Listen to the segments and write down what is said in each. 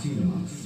Martins.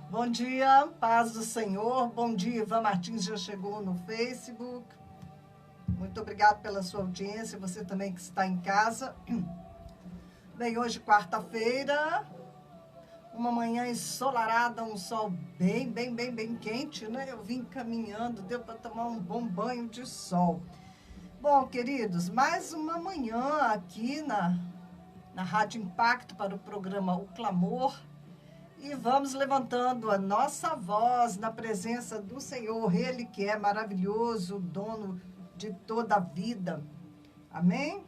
Bom dia, paz do Senhor. Bom dia, Ivan Martins já chegou no Facebook. Muito obrigado pela sua audiência, você também que está em casa. Bem, hoje quarta-feira, uma manhã ensolarada, um sol bem quente, né? Eu vim caminhando, deu para tomar um bom banho de sol. Bom, queridos, mais uma manhã aqui na Rádio Impacto para o programa O Clamor. E vamos levantando a nossa voz na presença do Senhor, Ele que é maravilhoso, dono de toda a vida. Amém?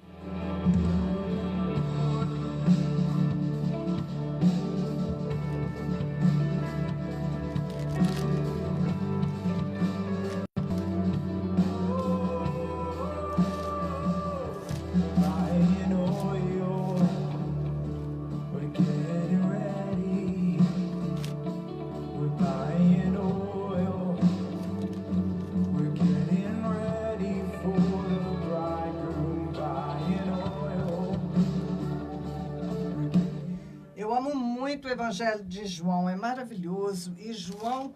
Eu amo muito o Evangelho de João, é maravilhoso. E João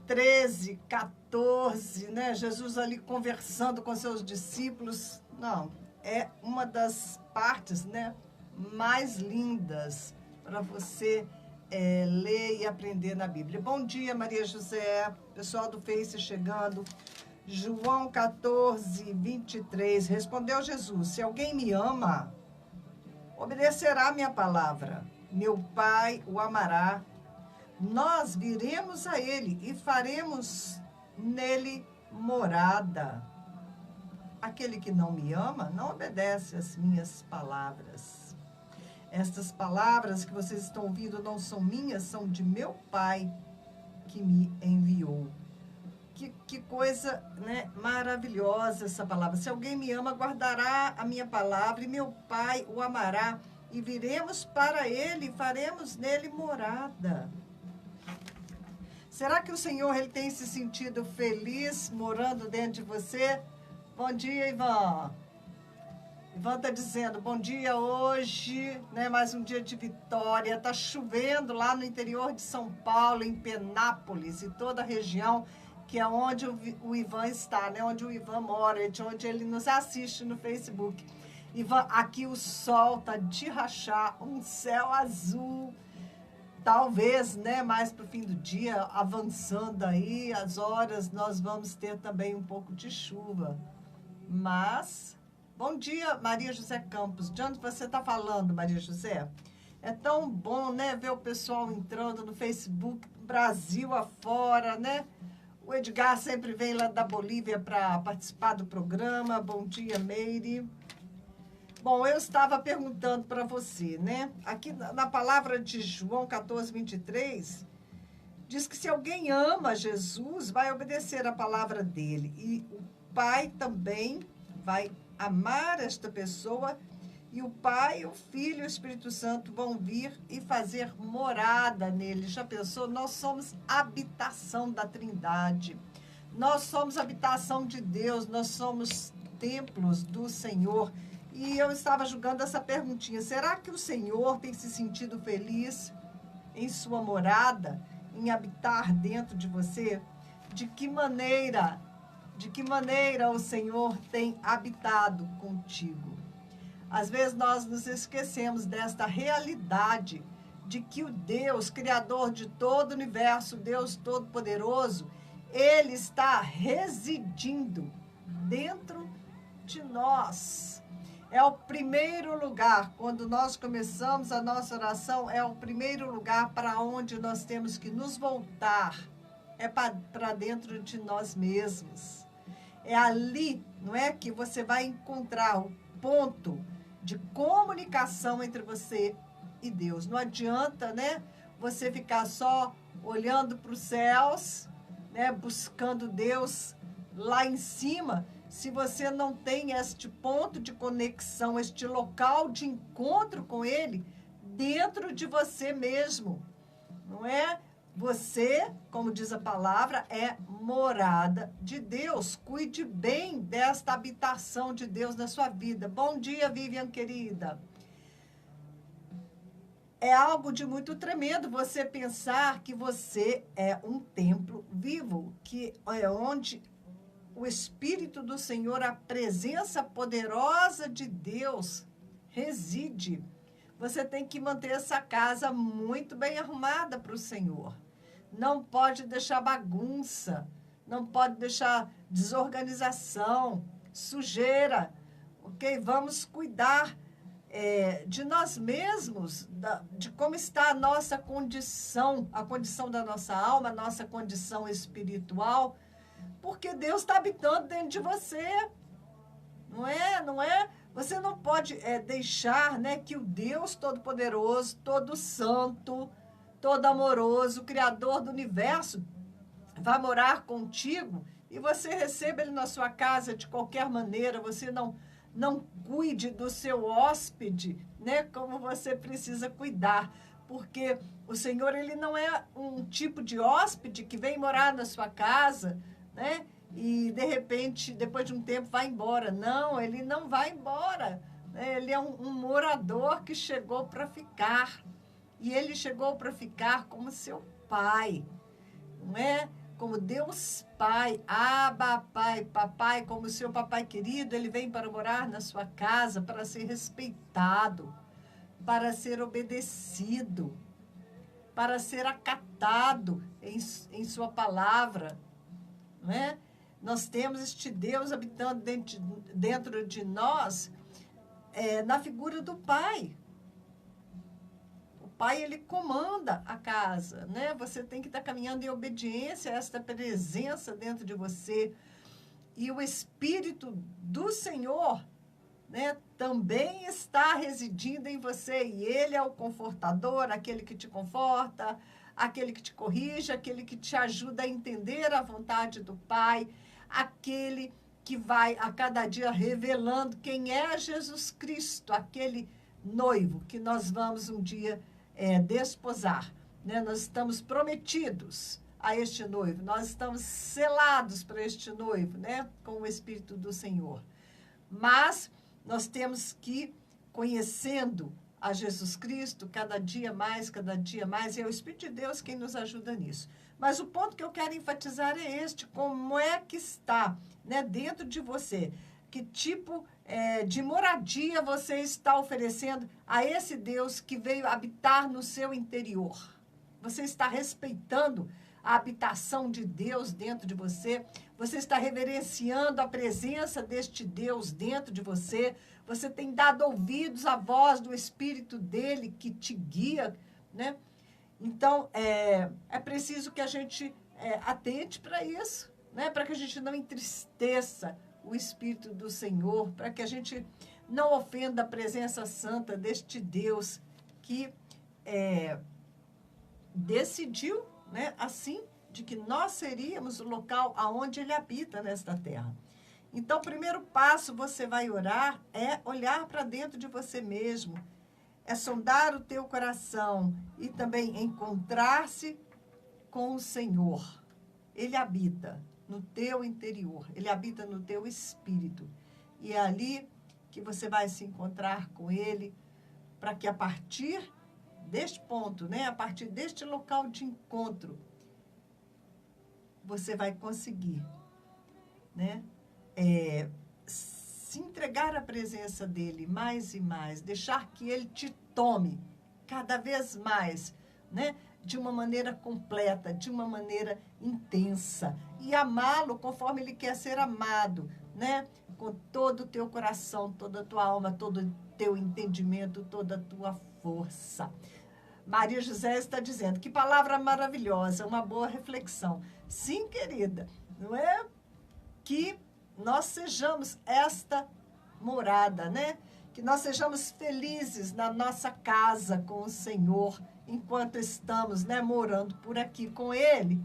13, 14, né? Jesus ali conversando com seus discípulos. Não, é uma das partes, né, mais lindas para você ler e aprender na Bíblia. Bom dia, Maria José, pessoal do Face chegando. João 14, 23, respondeu Jesus: se alguém me ama, obedecerá a minha palavra. Meu Pai o amará. Nós viremos a ele e faremos nele morada. Aquele que não me ama não obedece às minhas palavras. Estas palavras que vocês estão ouvindo não são minhas, são de meu Pai que me enviou. Que coisa, né, maravilhosa essa palavra. Se alguém me ama, guardará a minha palavra, e meu Pai o amará, e viremos para ele e faremos nele morada. Será que o Senhor ele tem se sentido feliz morando dentro de você? Bom dia, Ivan. Ivan está dizendo, bom dia hoje, né, mais um dia de vitória. Está chovendo lá no interior de São Paulo, em Penápolis, e toda a região, que é onde o Ivan está, né, onde o Ivan mora, de onde ele nos assiste no Facebook. Ivan, aqui o sol está de rachar, um céu azul. Talvez, né, mais para o fim do dia, avançando aí, as horas, nós vamos ter também um pouco de chuva. Mas, bom dia, Maria José Campos. De onde você está falando, Maria José? É tão bom, né, ver o pessoal entrando no Facebook, Brasil afora, né? O Edgar sempre vem lá da Bolívia para participar do programa. Bom dia, Meire. Bom, eu estava perguntando para você, né? Aqui na palavra de João 14, 23, diz que se alguém ama Jesus, vai obedecer a palavra dele. E o Pai também vai amar esta pessoa. E o Pai, o Filho e o Espírito Santo vão vir e fazer morada nele. Já pensou? Nós somos habitação da Trindade. Nós somos habitação de Deus. Nós somos templos do Senhor. E eu estava julgando essa perguntinha. Será que o Senhor tem se sentido feliz em sua morada, em habitar dentro de você? De que maneira o Senhor tem habitado contigo? Às vezes nós nos esquecemos desta realidade de que o Deus, Criador de todo o universo, Deus Todo-Poderoso, Ele está residindo dentro de nós. É o primeiro lugar, quando nós começamos a nossa oração, é o primeiro lugar para onde nós temos que nos voltar. É para dentro de nós mesmos. É ali, não é, que você vai encontrar o ponto de comunicação entre você e Deus. Não adianta, né, você ficar só olhando para os céus, né, buscando Deus lá em cima, se você não tem este ponto de conexão, este local de encontro com Ele dentro de você mesmo, não é? Você, como diz a palavra, é morada de Deus. Cuide bem desta habitação de Deus na sua vida. Bom dia, Vivian, querida. É algo de muito tremendo você pensar que você é um templo vivo, que é onde o Espírito do Senhor, a presença poderosa de Deus reside. Você tem que manter essa casa muito bem arrumada para o Senhor. Não pode deixar bagunça, não pode deixar desorganização, sujeira, ok? Vamos cuidar de nós mesmos, de como está a nossa condição, a condição da nossa alma, a nossa condição espiritual, porque Deus está habitando dentro de você, não é? Não é? Você não pode deixar, né, que o Deus Todo-Poderoso, Todo Santo, Todo Amoroso, Criador do Universo, vá morar contigo e você receba Ele na sua casa de qualquer maneira, você não cuide do seu hóspede, né, como você precisa cuidar, porque o Senhor, Ele não é um tipo de hóspede que vem morar na sua casa, né, e de repente, depois de um tempo, vai embora. Não, Ele não vai embora, né? Ele é um morador que chegou para ficar, e Ele chegou para ficar como seu Pai, não é? Como Deus Pai, Abba Pai, Papai, como seu papai querido, Ele vem para morar na sua casa, para ser respeitado, para ser obedecido, para ser acatado em sua palavra, não é? Nós temos este Deus habitando dentro de nós, na figura do Pai. O Pai, Ele comanda a casa, né? Você tem que estar caminhando em obediência a esta presença dentro de você. E o Espírito do Senhor, né, também está residindo em você. E Ele é o confortador, aquele que te conforta, aquele que te corrige, aquele que te ajuda a entender a vontade do Pai, aquele que vai a cada dia revelando quem é Jesus Cristo, aquele noivo que nós vamos um dia desposar, né? Nós estamos prometidos a este noivo, nós estamos selados para este noivo, né? Com o Espírito do Senhor. Mas nós temos que, conhecendo a Jesus Cristo, cada dia mais, e é o Espírito de Deus quem nos ajuda nisso. Mas o ponto que eu quero enfatizar é este: como é que está, né, dentro de você? Que tipo de moradia você está oferecendo a esse Deus que veio habitar no seu interior? Você está respeitando a habitação de Deus dentro de você? Você está reverenciando a presença deste Deus dentro de você? Você tem dado ouvidos à voz do Espírito dele que te guia, né? Então, é preciso que a gente atente para isso, né? Para que a gente não entristeça o Espírito do Senhor, para que a gente não ofenda a presença santa deste Deus que decidiu, né, assim, de que nós seríamos o local aonde Ele habita nesta terra. Então, o primeiro passo, você vai orar, é olhar para dentro de você mesmo, é sondar o teu coração e também encontrar-se com o Senhor. Ele habita no teu interior, Ele habita no teu espírito. E é ali que você vai se encontrar com Ele, para que a partir deste ponto, né, a partir deste local de encontro, você vai conseguir, né, se entregar à presença dEle mais e mais, deixar que Ele te tome cada vez mais, né, de uma maneira completa, de uma maneira intensa, e amá-lo conforme Ele quer ser amado, né, com todo o teu coração, toda a tua alma, todo o teu entendimento, toda a tua força. Maria José está dizendo, que palavra maravilhosa, uma boa reflexão. Sim, querida, não é? Que nós sejamos esta morada, né? Que nós sejamos felizes na nossa casa com o Senhor, enquanto estamos, né, morando por aqui com Ele.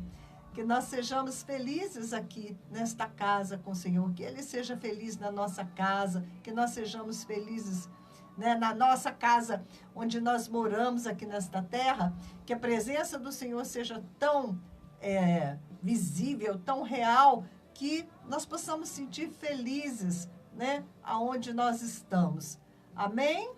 Que nós sejamos felizes aqui nesta casa com o Senhor. Que Ele seja feliz na nossa casa. Que nós sejamos felizes, né, na nossa casa onde nós moramos aqui nesta terra. Que a presença do Senhor seja tão visível, tão real, que nós possamos sentir felizes, né, aonde nós estamos. Amém?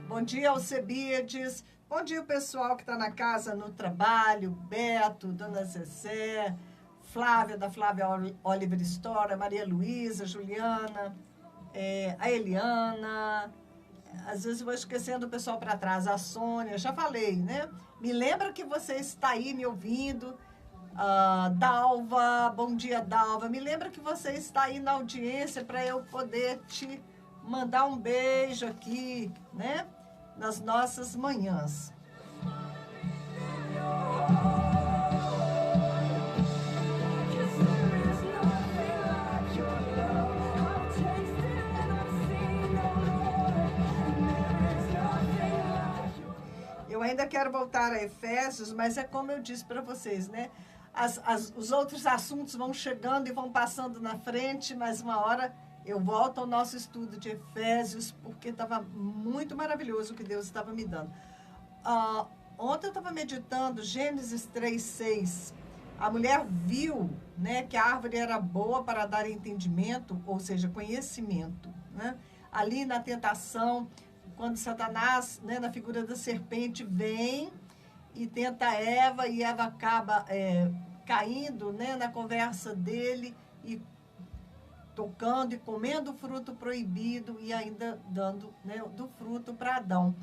Bom dia, Alcebiades. Bom dia, o pessoal que está na casa, no trabalho. Beto, Dona Zezé, Flávia, da Flávia Oliver Store, Maria Luísa, Juliana, a Eliana. Às vezes eu vou esquecendo o pessoal para trás. A Sônia, já falei, né? Me lembra que você está aí me ouvindo. Dalva, bom dia, Dalva. Me lembra que você está aí na audiência para eu poder te mandar um beijo aqui, né? Nas nossas manhãs. Eu ainda quero voltar a Efésios, mas é como eu disse para vocês, né? Os outros assuntos vão chegando e vão passando na frente, mas uma hora eu volto ao nosso estudo de Efésios, porque estava muito maravilhoso o que Deus estava me dando. Ontem eu estava meditando Gênesis 3:6. A mulher viu, né, que a árvore era boa para dar entendimento, ou seja, conhecimento, né? Ali na tentação, quando Satanás, né, na figura da serpente, vem e tenta Eva, e Eva acaba caindo, né, na conversa dele e tocando e comendo o fruto proibido e ainda dando, né, do fruto para Adão.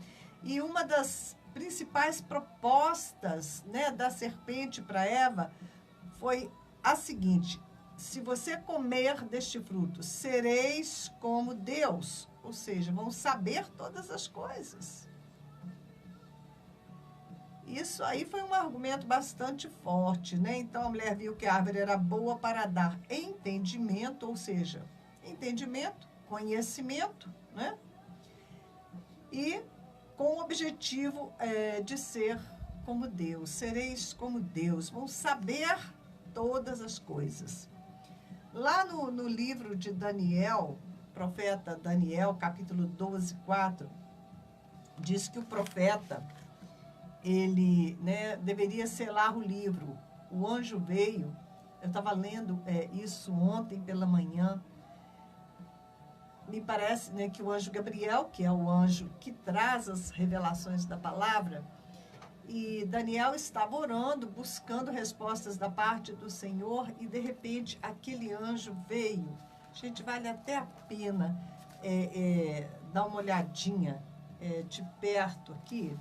E uma das principais propostas, né, da serpente para Eva foi a seguinte: se você comer deste fruto, sereis como Deus, ou seja, vão saber todas as coisas. Isso aí foi um argumento bastante forte, né? Então a mulher viu que a árvore era boa para dar entendimento, ou seja, entendimento, conhecimento, né? E com o objetivo de ser como Deus. Sereis como Deus, vão saber todas as coisas. Lá no livro de Daniel, profeta Daniel, capítulo 12:4, diz que o profeta, ele, né, deveria selar o livro. O anjo veio, eu estava lendo isso ontem pela manhã. Me parece, né, que o anjo Gabriel, que é o anjo que traz as revelações da palavra, e Daniel estava orando, buscando respostas da parte do Senhor, e de repente aquele anjo veio. Gente, vale até a pena dar uma olhadinha de perto aqui,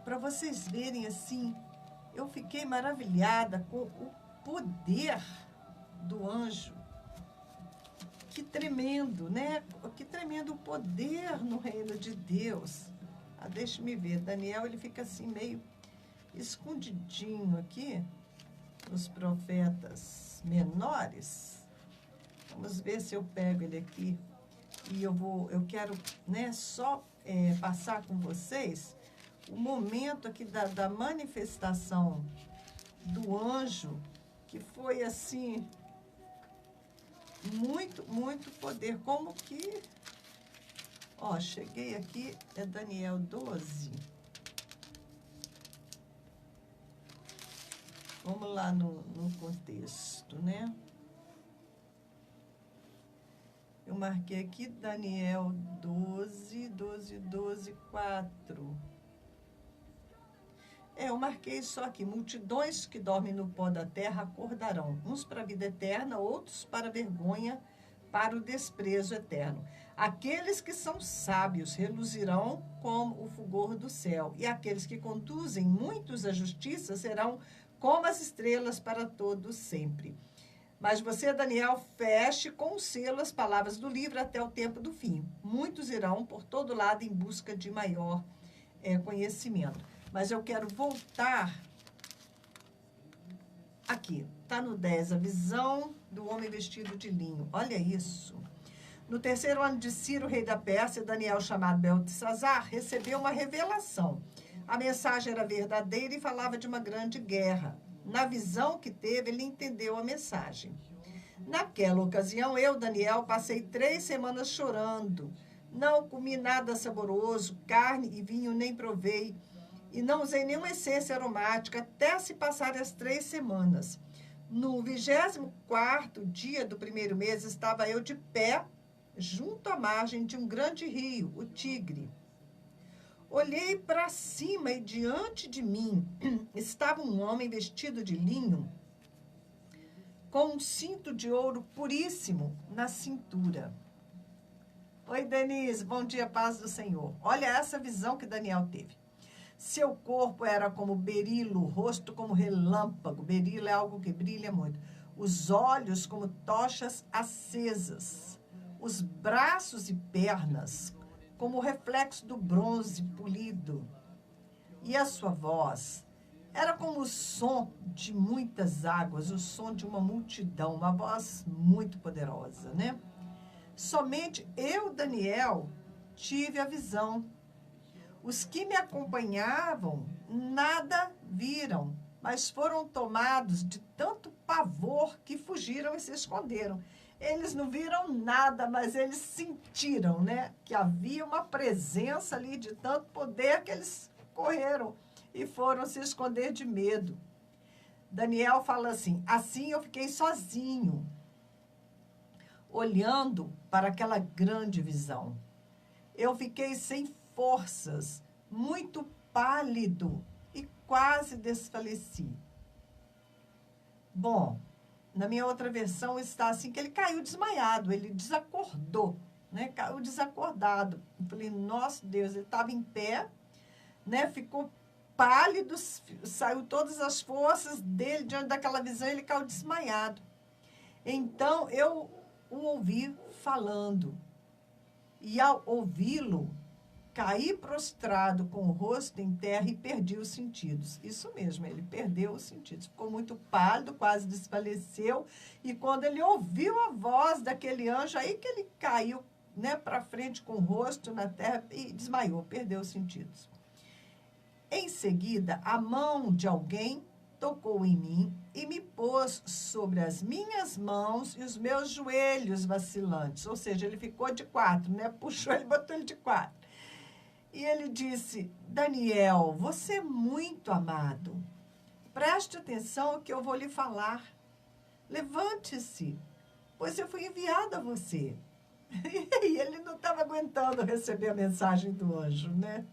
para vocês verem assim. Eu fiquei maravilhada com o poder do anjo. Que tremendo, né? Que tremendo poder no reino de Deus. Deixa-me ver. Daniel, ele fica assim meio escondidinho aqui, nos profetas menores. Vamos ver se eu pego ele aqui. E eu quero, né, só passar com vocês o momento aqui da manifestação do anjo, que foi assim, muito, muito poder. Como que... cheguei aqui, é Daniel 12. Vamos lá no contexto, né? Eu marquei aqui Daniel 4. Eu marquei só aqui: multidões que dormem no pó da terra acordarão, uns para a vida eterna, outros para a vergonha, para o desprezo eterno. Aqueles que são sábios reluzirão como o fulgor do céu, e aqueles que conduzem muitos à justiça serão como as estrelas para todo sempre. Mas você, Daniel, feche com o selo as palavras do livro até o tempo do fim. Muitos irão por todo lado em busca de maior conhecimento. Mas eu quero voltar aqui. Está no 10, a visão do homem vestido de linho. Olha isso. No 3º ano de Ciro, rei da Pérsia, Daniel, chamado Beltesazar, recebeu uma revelação. A mensagem era verdadeira e falava de uma grande guerra. Na visão que teve, ele entendeu a mensagem. Naquela ocasião, eu, Daniel, passei 3 semanas chorando. Não comi nada saboroso, carne e vinho nem provei, e não usei nenhuma essência aromática até se passarem as 3 semanas. No 24º dia do 1º mês, estava eu de pé, junto à margem de um grande rio, o Tigre. Olhei para cima e diante de mim estava um homem vestido de linho, com um cinto de ouro puríssimo na cintura. Oi, Denise, bom dia, paz do Senhor. Olha essa visão que Daniel teve. Seu corpo era como berilo, o rosto como relâmpago. Berilo é algo que brilha muito. Os olhos como tochas acesas. Os braços e pernas como o reflexo do bronze polido. E a sua voz era como o som de muitas águas, o som de uma multidão, uma voz muito poderosa, né? Somente eu, Daniel, tive a visão. Os que me acompanhavam nada viram, mas foram tomados de tanto pavor que fugiram e se esconderam. Eles não viram nada, mas eles sentiram, né, que havia uma presença ali de tanto poder que eles correram e foram se esconder de medo. Daniel fala assim eu fiquei sozinho, olhando para aquela grande visão. Eu fiquei sem forças, muito pálido e quase desfaleci. Bom, na minha outra versão está assim, que ele caiu desmaiado, ele desacordou, né? Caiu desacordado. Eu falei, nossa Deus, ele estava em pé, né? Ficou pálido, saiu todas as forças dele diante daquela visão, ele caiu desmaiado. Então, eu o ouvi falando. E ao ouvi-lo, caí prostrado com o rosto em terra e perdi os sentidos. Isso mesmo, ele perdeu os sentidos. Ficou muito pálido, quase desfaleceu. E quando ele ouviu a voz daquele anjo, aí que ele caiu, né, para frente com o rosto na terra e desmaiou, perdeu os sentidos. Em seguida, a mão de alguém tocou em mim e me pôs sobre as minhas mãos e os meus joelhos vacilantes. Ou seja, ele ficou de 4, né? Puxou ele, botou ele de 4. E ele disse, Daniel, você é muito amado. Preste atenção ao que eu vou lhe falar. Levante-se, pois eu fui enviado a você. E ele não estava aguentando receber a mensagem do anjo, né?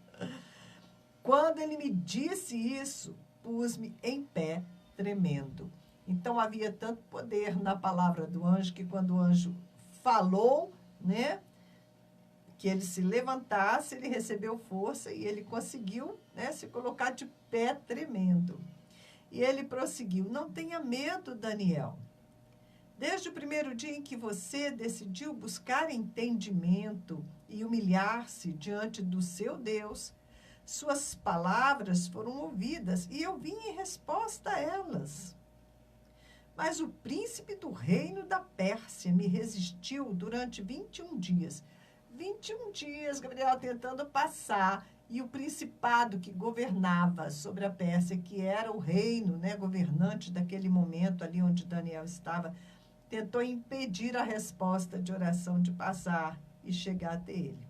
Quando ele me disse isso, pus-me em pé, tremendo. Então, havia tanto poder na palavra do anjo, que quando o anjo falou, né, que ele se levantasse, ele recebeu força e ele conseguiu, né, se colocar de pé, tremendo. E ele prosseguiu, não tenha medo, Daniel. Desde o primeiro dia em que você decidiu buscar entendimento e humilhar-se diante do seu Deus, suas palavras foram ouvidas e eu vim em resposta a elas. Mas o príncipe do reino da Pérsia me resistiu durante 21 dias. 21 dias, Gabriel, tentando passar. E o principado que governava sobre a Pérsia, que era o reino, né, governante daquele momento ali onde Daniel estava, tentou impedir a resposta de oração de passar e chegar até ele.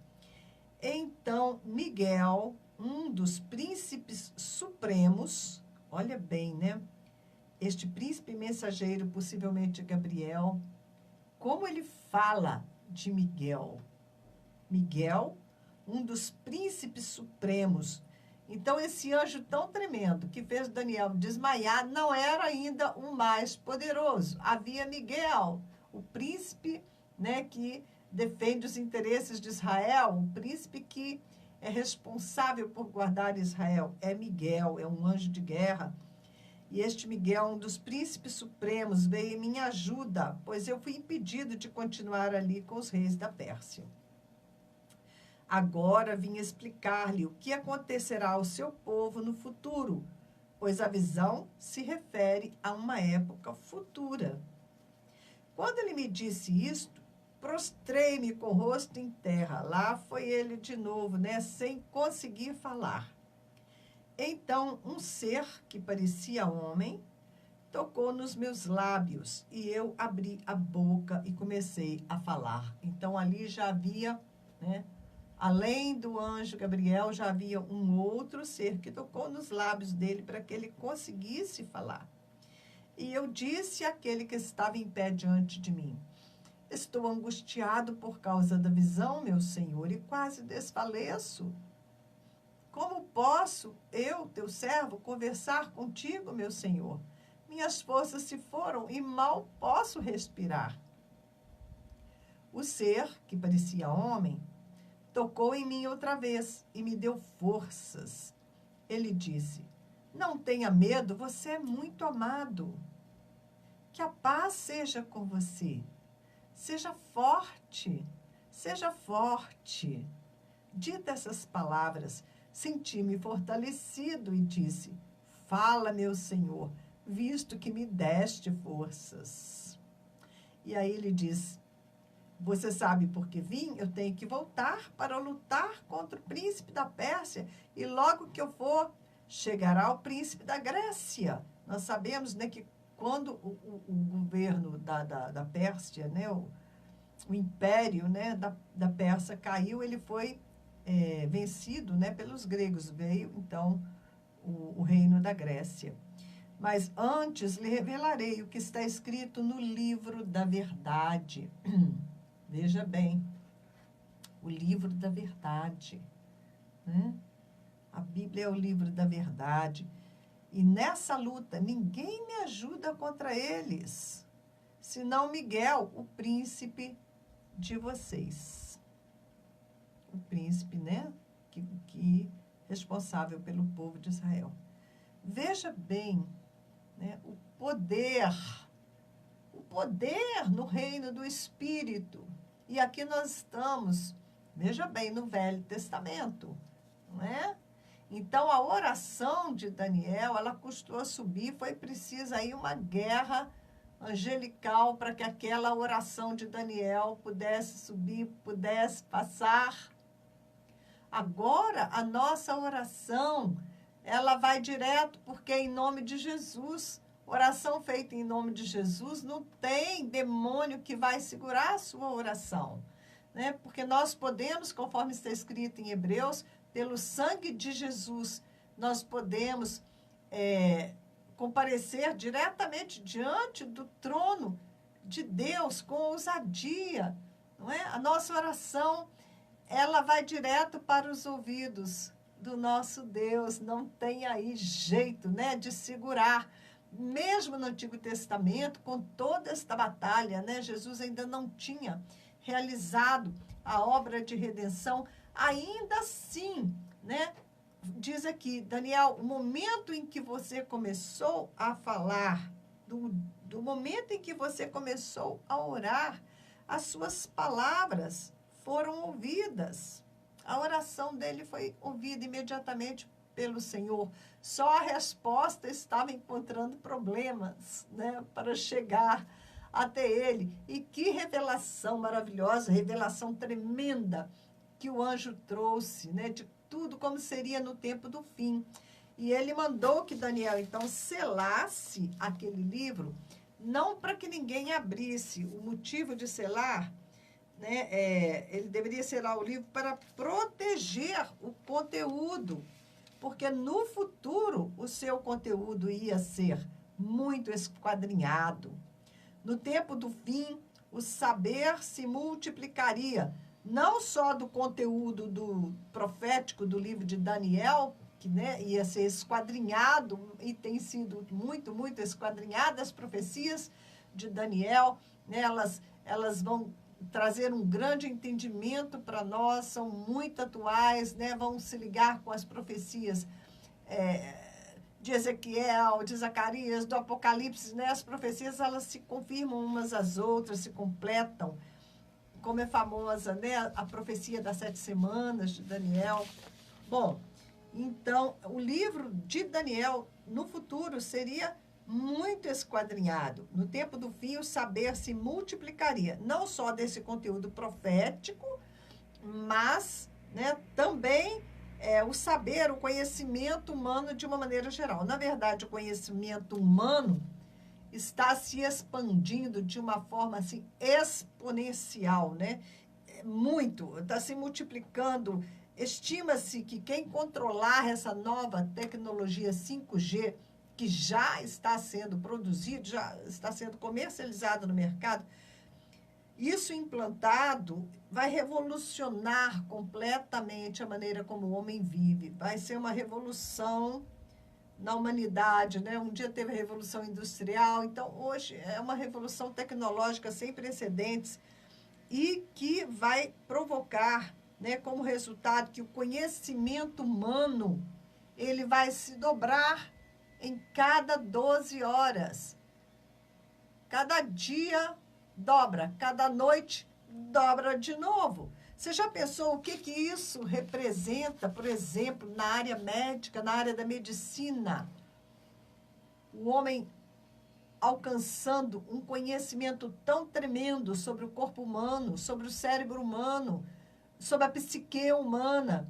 Então, Miguel, um dos príncipes supremos, olha bem, né? Este príncipe mensageiro, possivelmente Gabriel, como ele fala de Miguel? Miguel, um dos príncipes supremos. Então, esse anjo tão tremendo que fez Daniel desmaiar não era ainda o mais poderoso. Havia Miguel, o príncipe, né, que defende os interesses de Israel, o príncipe que é responsável por guardar Israel. É Miguel, é um anjo de guerra. E este Miguel, um dos príncipes supremos, veio em minha ajuda, pois eu fui impedido de continuar ali com os reis da Pérsia. Agora vim explicar-lhe o que acontecerá ao seu povo no futuro, pois a visão se refere a uma época futura. Quando ele me disse isto, prostrei-me com o rosto em terra. Lá foi ele de novo, né, sem conseguir falar. Então, um ser que parecia homem tocou nos meus lábios e eu abri a boca e comecei a falar. Então, ali já havia, né, além do anjo Gabriel, já havia um outro ser que tocou nos lábios dele para que ele conseguisse falar. E eu disse àquele que estava em pé diante de mim: estou angustiado por causa da visão, meu Senhor, e quase desfaleço. Como posso eu, teu servo, conversar contigo, meu Senhor? Minhas forças se foram e mal posso respirar. O ser, que parecia homem, tocou em mim outra vez e me deu forças. Ele disse: não tenha medo, você é muito amado. Que a paz seja com você. Seja forte, seja forte. Dita essas palavras, senti-me fortalecido e disse: fala, meu Senhor, visto que me deste forças. E aí ele diz: você sabe por que vim? Eu tenho que voltar para lutar contra o príncipe da Pérsia, e logo que eu for, chegará o príncipe da Grécia. Nós sabemos, né, que quando o governo da Pérsia, né, o império, né, da Pérsia caiu, ele foi vencido, né, pelos gregos. Veio, então, o reino da Grécia. Mas antes lhe revelarei o que está escrito no livro da verdade. Veja bem, o livro da verdade, né? A Bíblia é o livro da verdade. E nessa luta, ninguém me ajuda contra eles, senão Miguel, o príncipe de vocês. O príncipe, né? Que responsável pelo povo de Israel. Veja bem, né, o poder no reino do Espírito. E aqui nós estamos, veja bem, no Velho Testamento, não é? Então, a oração de Daniel, ela custou subir, foi preciso aí uma guerra angelical para que aquela oração de Daniel pudesse subir, pudesse passar. Agora, a nossa oração, ela vai direto, porque é em nome de Jesus. Oração feita em nome de Jesus, não tem demônio que vai segurar a sua oração, né? Porque nós podemos, conforme está escrito em Hebreus, pelo sangue de Jesus, nós podemos comparecer diretamente diante do trono de Deus com ousadia, não é? A nossa oração, ela vai direto para os ouvidos do nosso Deus, não tem aí jeito, né, de segurar. Mesmo no Antigo Testamento, com toda esta batalha, né, Jesus ainda não tinha realizado a obra de redenção, ainda assim, né, diz aqui, Daniel, o momento em que você começou a falar, do momento em que você começou a orar, as suas palavras foram ouvidas. A oração dele foi ouvida imediatamente pelo Senhor. Só a resposta estava encontrando problemas, né, para chegar até ele. E que revelação maravilhosa, revelação tremenda que o anjo trouxe, né, de tudo como seria no tempo do fim. E ele mandou que Daniel, então, selasse aquele livro, não para que ninguém abrisse. O motivo de selar, né, ele deveria selar o livro para proteger o conteúdo, porque no futuro o seu conteúdo ia ser muito esquadrinhado. No tempo do fim, o saber se multiplicaria, não só do conteúdo do profético do livro de Daniel, que, né, ia ser esquadrinhado, e tem sido muito, muito esquadrinhadas as profecias de Daniel, né, elas vão trazer um grande entendimento para nós, são muito atuais, né, vão se ligar com as profecias de Ezequiel, de Zacarias, do Apocalipse, né? As profecias, elas se confirmam umas às outras, se completam, como é famosa, né? A profecia das 7 semanas de Daniel. Bom, então, o livro de Daniel, no futuro, seria muito esquadrinhado. No tempo do fim, o saber se multiplicaria, não só desse conteúdo profético, mas, né, também o saber, o conhecimento humano de uma maneira geral. Na verdade, o conhecimento humano está se expandindo de uma forma assim exponencial, né? Muito, está se multiplicando. Estima-se que quem controlar essa nova tecnologia 5G, que já está sendo produzido, já está sendo comercializado no mercado, isso implantado vai revolucionar completamente a maneira como o homem vive. Vai ser uma revolução na humanidade, né? Um dia teve a Revolução Industrial, então hoje é uma revolução tecnológica sem precedentes e que vai provocar, né, como resultado que o conhecimento humano ele vai se dobrar em cada 12 horas. Cada dia dobra, cada noite dobra de novo. Você já pensou o que isso representa, por exemplo, na área médica, na área da medicina? O homem alcançando um conhecimento tão tremendo sobre o corpo humano, sobre o cérebro humano, sobre a psique humana,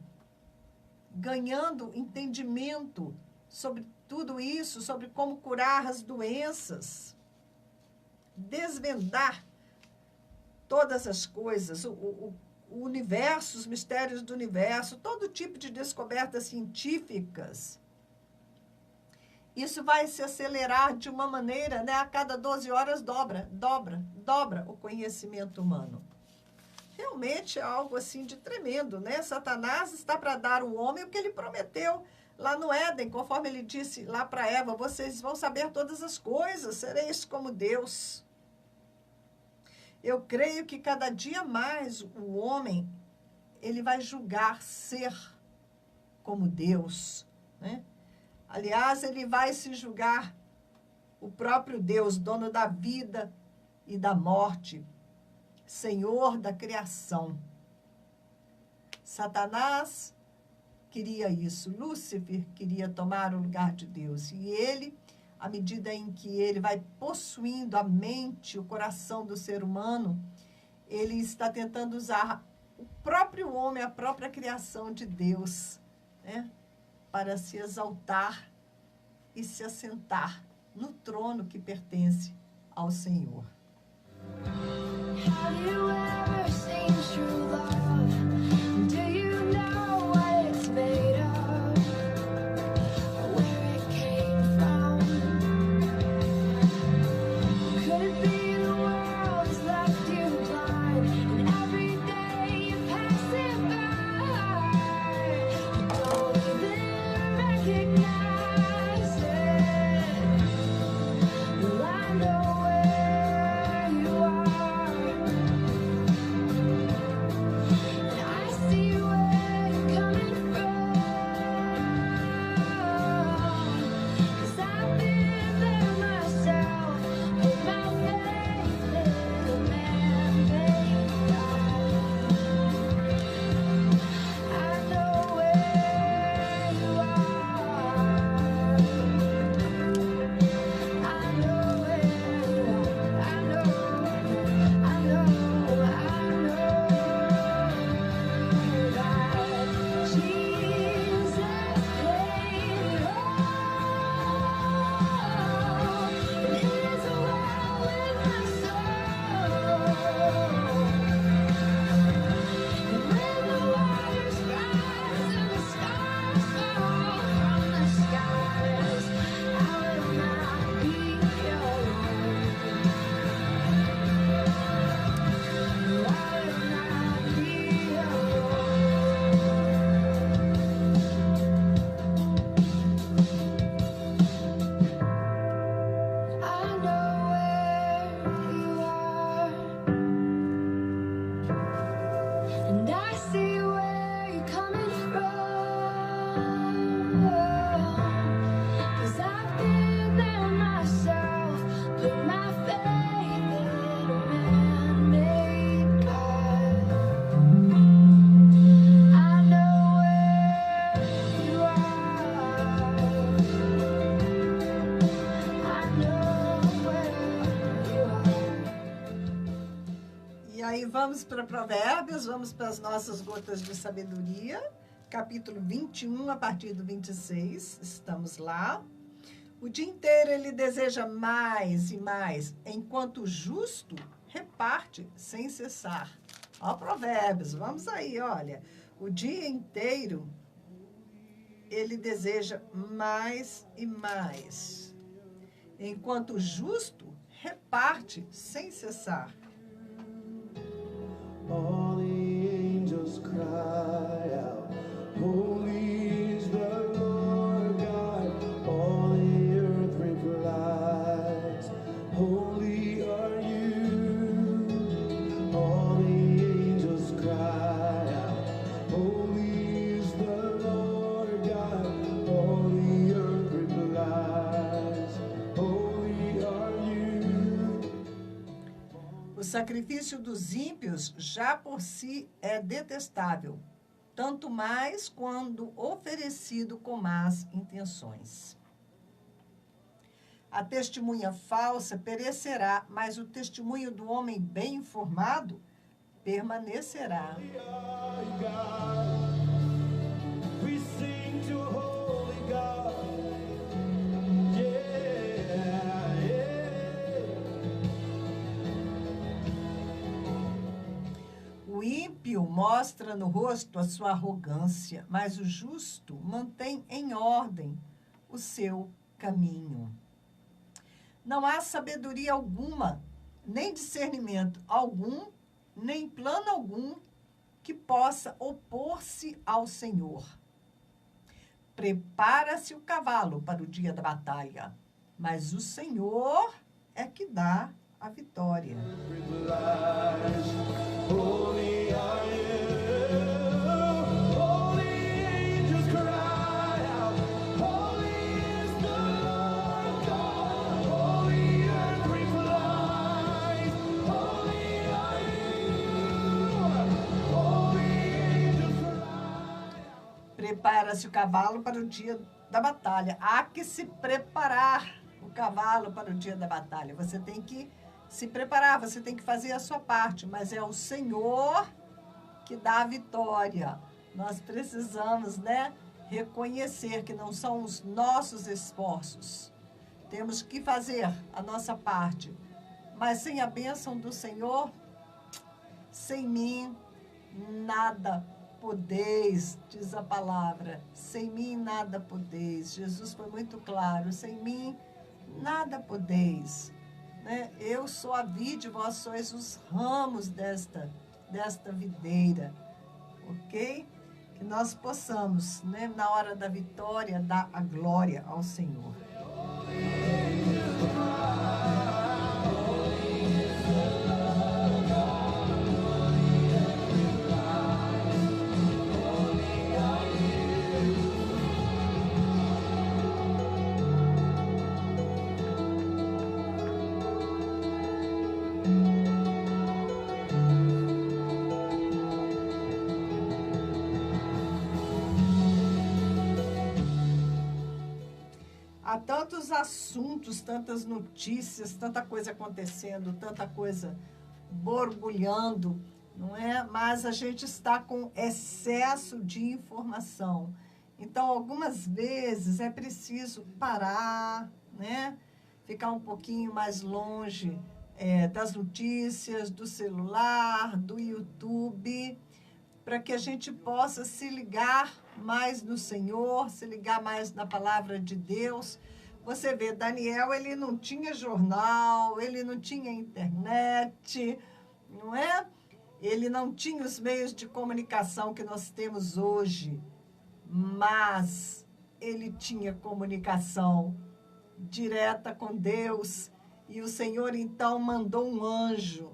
ganhando entendimento sobre tudo isso, sobre como curar as doenças, desvendar todas as coisas, o universo, os mistérios do universo, todo tipo de descobertas científicas. Isso vai se acelerar de uma maneira, né? A cada 12 horas dobra o conhecimento humano. Realmente é algo assim de tremendo, né? Satanás está para dar ao homem o que ele prometeu lá no Éden, conforme ele disse lá para Eva: vocês vão saber todas as coisas, sereis como Deus. Eu creio que cada dia mais o homem, ele vai julgar ser como Deus, né? Aliás, ele vai se julgar o próprio Deus, dono da vida e da morte, Senhor da criação. Satanás queria isso, Lúcifer queria tomar o lugar de Deus. E ele, à medida em que ele vai possuindo a mente, o coração do ser humano, ele está tentando usar o próprio homem, a própria criação de Deus, né, para se exaltar e se assentar no trono que pertence ao Senhor. Have you ever seen true love? Do you know what it's made of? Where it came from? Could it be the world has left you blind, and every day you pass it by? You don't even recognize it. Well, I know where you are. vamos para Provérbios, vamos para as nossas gotas de sabedoria, capítulo 21, a partir do 26, estamos lá. O dia inteiro ele deseja mais e mais, enquanto o justo reparte sem cessar. Ó, Provérbios, vamos aí, olha. O dia inteiro ele deseja mais e mais, enquanto o justo reparte sem cessar. All the angels cry out, holy is the Lord God. All the earth replies, holy are you. All the angels cry out, holy is the Lord God. All the earth replies, holy are you. O sacrifício dos ímpios já por si é detestável, tanto mais quando oferecido com más intenções. A testemunha falsa perecerá, mas o testemunho do homem bem informado permanecerá. Holy God, we sing to holy God. Yeah, yeah. O ímpio mostra no rosto a sua arrogância, mas o justo mantém em ordem o seu caminho. Não há sabedoria alguma, nem discernimento algum, nem plano algum que possa opor-se ao Senhor. Prepara-se o cavalo para o dia da batalha, mas o Senhor é que dá a vitória. Holy are you. All the angels cry out, holy is the Lord God. All the earth replies, holy are you. All the angels cry. Prepara-se o cavalo para o dia da batalha. Há que se preparar o cavalo para o dia da batalha. Você tem que se preparar, você tem que fazer a sua parte, mas é o Senhor que dá a vitória. Nós precisamos, reconhecer que não são os nossos esforços. Temos que fazer a nossa parte. Mas sem a bênção do Senhor, sem mim, nada podeis, diz a palavra. Sem mim, nada podeis. Jesus foi muito claro. Sem mim, nada podeis. Eu sou a vide, vós sois os ramos desta videira, ok? Que nós possamos, na hora da vitória, dar a glória ao Senhor. Há tantos assuntos, tantas notícias, tanta coisa acontecendo, tanta coisa borbulhando, não é? Mas a gente está com excesso de informação. Então, algumas vezes é preciso parar, ficar um pouquinho mais longe das notícias, do celular, do YouTube, para que a gente possa se ligar mais no Senhor, se ligar mais na palavra de Deus. Você vê, Daniel, ele não tinha jornal, ele não tinha internet, não é? Ele não tinha os meios de comunicação que nós temos hoje, mas ele tinha comunicação direta com Deus, e o Senhor, então, mandou um anjo.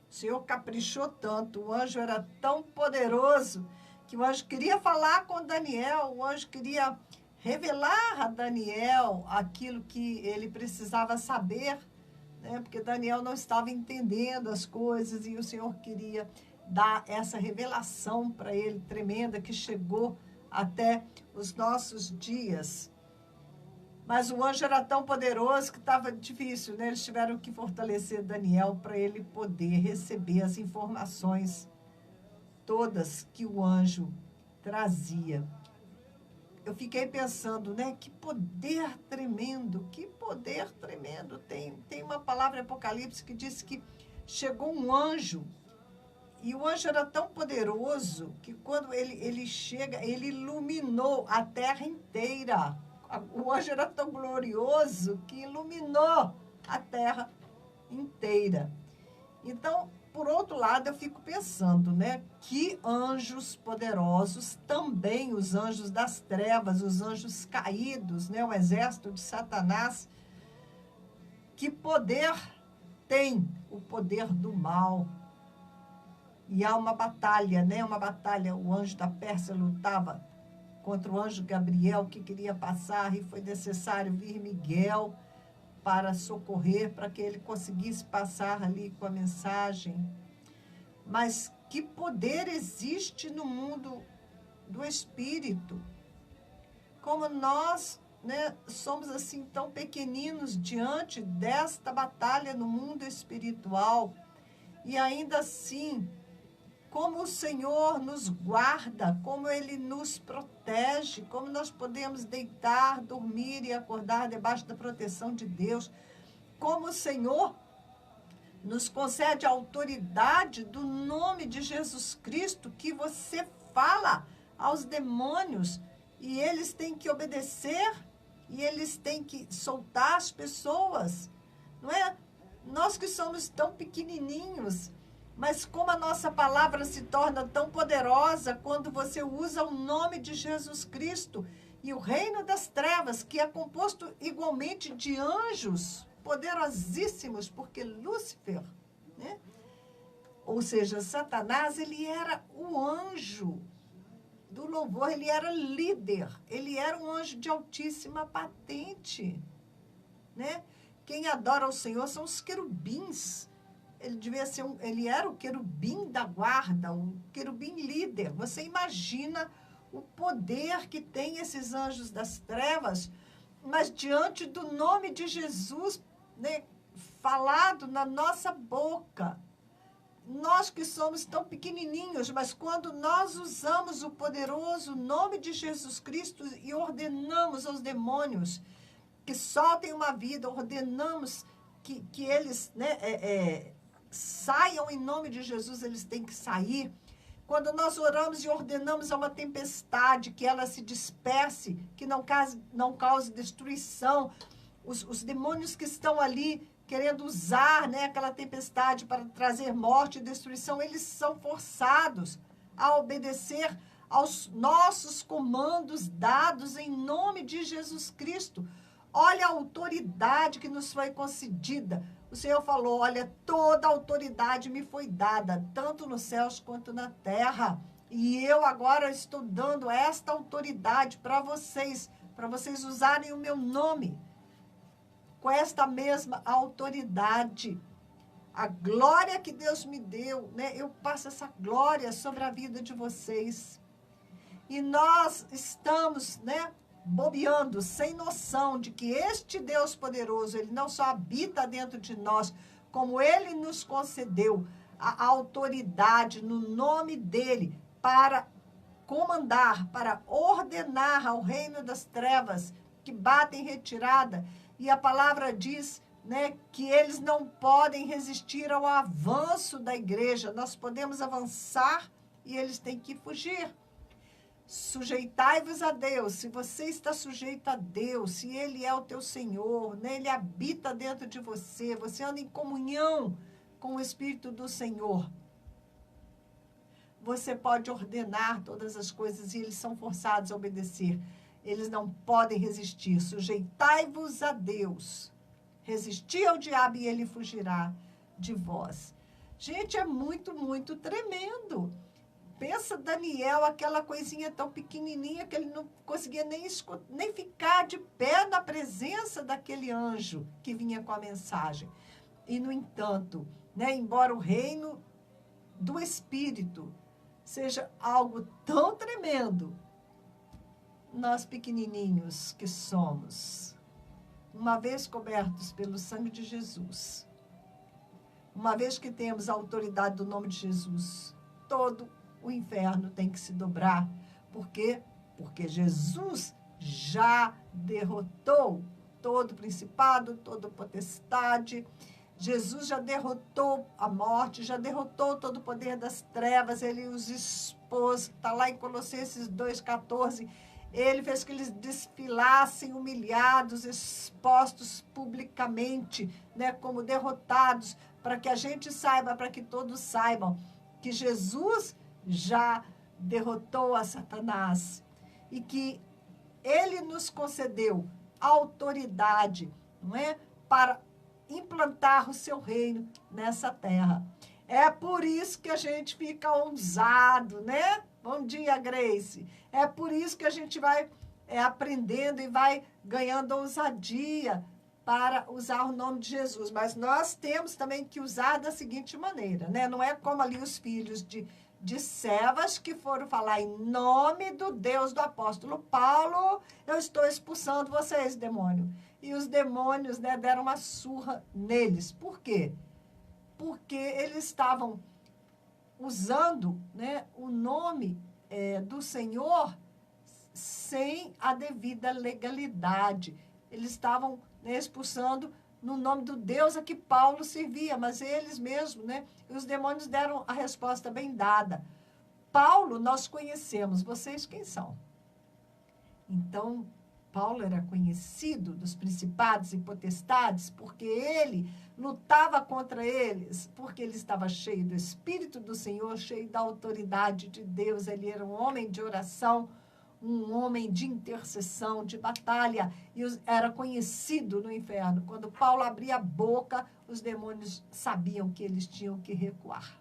O Senhor caprichou tanto, o anjo era tão poderoso que o anjo queria falar com Daniel, o anjo queria revelar a Daniel aquilo que ele precisava saber, porque Daniel não estava entendendo as coisas e o Senhor queria dar essa revelação para ele tremenda que chegou até os nossos dias. Mas o anjo era tão poderoso que estava difícil, né? Eles tiveram que fortalecer Daniel para ele poder receber as informações todas que o anjo trazia. Eu fiquei pensando, né? Que poder tremendo, que poder tremendo. Tem uma palavra em Apocalipse que diz que chegou um anjo, e o anjo era tão poderoso que quando ele chega, ele iluminou a terra inteira. O anjo era tão glorioso que iluminou a terra inteira. Então, por outro lado, eu fico pensando, né? Que anjos poderosos, também os anjos das trevas, os anjos caídos, né? O exército de Satanás, que poder tem o poder do mal. E há uma batalha, né? Uma batalha, o anjo da Pérsia lutava contra o anjo Gabriel, que queria passar, e foi necessário vir Miguel para socorrer, para que ele conseguisse passar ali com a mensagem. Mas que poder existe no mundo do espírito? Como nós, né, somos assim tão pequeninos diante desta batalha no mundo espiritual, e ainda assim, como o Senhor nos guarda, como Ele nos protege, como nós podemos deitar, dormir e acordar debaixo da proteção de Deus, como o Senhor nos concede a autoridade do nome de Jesus Cristo, que você fala aos demônios e eles têm que obedecer e eles têm que soltar as pessoas, não é? Nós que somos tão pequenininhos, mas como a nossa palavra se torna tão poderosa quando você usa o nome de Jesus Cristo e o reino das trevas, que é composto igualmente de anjos poderosíssimos, porque Lúcifer, né? Ou seja, Satanás, ele era o anjo do louvor, ele era líder, ele era um anjo de altíssima patente, né? Quem adora o Senhor são os querubins. Ele devia ser ele era o querubim da guarda, o querubim líder. Você imagina o poder que tem esses anjos das trevas, mas diante do nome de Jesus, né, falado na nossa boca. Nós que somos tão pequenininhos, mas quando nós usamos o poderoso nome de Jesus Cristo e ordenamos aos demônios que soltem uma vida, ordenamos que eles, né, saiam em nome de Jesus, eles têm que sair. Quando nós oramos e ordenamos a uma tempestade, que ela se disperse, que não cause destruição, os demônios que estão ali querendo usar, né, aquela tempestade para trazer morte e destruição, eles são forçados a obedecer aos nossos comandos dados em nome de Jesus Cristo. Olha a autoridade que nos foi concedida. O Senhor falou, olha, toda a autoridade me foi dada, tanto nos céus quanto na terra. E eu agora estou dando esta autoridade para vocês usarem o meu nome. Com esta mesma autoridade, a glória que Deus me deu, né? Eu passo essa glória sobre a vida de vocês. E nós estamos, né, bobeando, sem noção de que este Deus poderoso, ele não só habita dentro de nós, como ele nos concedeu a autoridade no nome dele para comandar, para ordenar ao reino das trevas que batem em retirada. E a palavra diz, né, que eles não podem resistir ao avanço da igreja. Nós podemos avançar e eles têm que fugir. Sujeitai-vos a Deus. Se você está sujeito a Deus, se Ele é o teu Senhor, né, Ele habita dentro de você, você anda em comunhão com o Espírito do Senhor, você pode ordenar todas as coisas e eles são forçados a obedecer. Eles não podem resistir. Sujeitai-vos a Deus. Resisti ao diabo e ele fugirá de vós. Gente, é muito, muito tremendo. Pensa Daniel, aquela coisinha tão pequenininha que ele não conseguia nem ficar de pé na presença daquele anjo que vinha com a mensagem. E, no entanto, né, embora o reino do Espírito seja algo tão tremendo, nós pequenininhos que somos, uma vez cobertos pelo sangue de Jesus, uma vez que temos a autoridade do nome de Jesus, todo o inferno tem que se dobrar. Por quê? Porque Jesus já derrotou todo principado, toda potestade. Jesus já derrotou a morte, já derrotou todo o poder das trevas, ele os expôs, está lá em Colossenses 2,14, ele fez que eles desfilassem humilhados, expostos publicamente, né, como derrotados, para que a gente saiba, para que todos saibam, que Jesus já derrotou a Satanás e que ele nos concedeu autoridade, não é, para implantar o seu reino nessa terra. É por isso que a gente fica ousado, né? Bom dia, Grace. É por isso que a gente vai aprendendo e vai ganhando ousadia para usar o nome de Jesus. Mas nós temos também que usar da seguinte maneira, né? Não é como ali os filhos de Cefas que foram falar em nome do Deus do apóstolo Paulo, eu estou expulsando vocês, demônio. E os demônios, né, deram uma surra neles. Por quê? Porque eles estavam usando, né, o nome do Senhor sem a devida legalidade. Eles estavam, né, expulsando no nome do Deus a que Paulo servia, mas eles mesmos, né, os demônios deram a resposta bem dada. Paulo nós conhecemos, vocês quem são? Então, Paulo era conhecido dos principados e potestades porque ele lutava contra eles, porque ele estava cheio do Espírito do Senhor, cheio da autoridade de Deus. Ele era um homem de oração, um homem de intercessão, de batalha, e era conhecido no inferno. Quando Paulo abria a boca, os demônios sabiam que eles tinham que recuar.